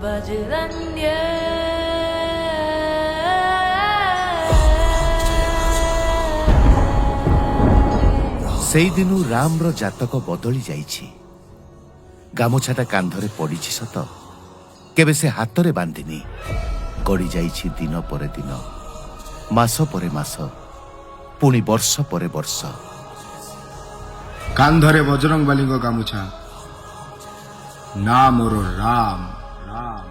बजरंगे सेई दिनु रामर जातक बदली जाइछि। गामुछाटा कांधरे पड़िछि सत, केबे से हातरे बांधिनी। गड़ी जाइछि दिन परे दिन, मास परे मास, पुणी वर्ष परे वर्ष। कांधरे बजरंग बालींग गामुछा, ना मोर राम राम।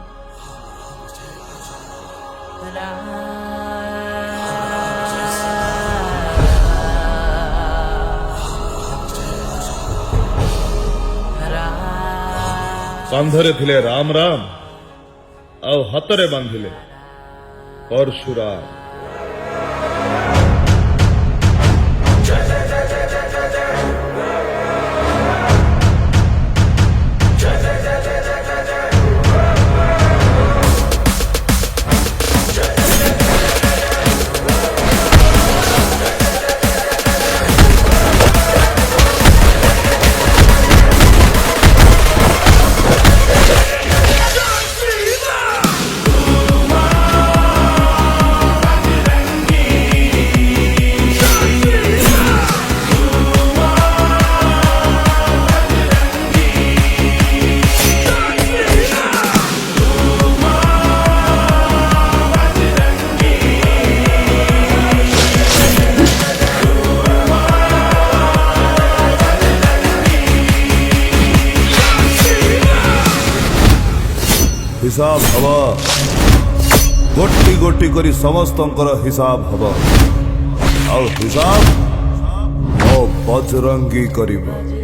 कांधरे थिले राम राम, आउ हातरे बांधिले परशुराम। हिसाब हवा गोटी गोटी करी समस्तंकर हिसाब हवा। और हिसाब ओ बजरंगी करिबो।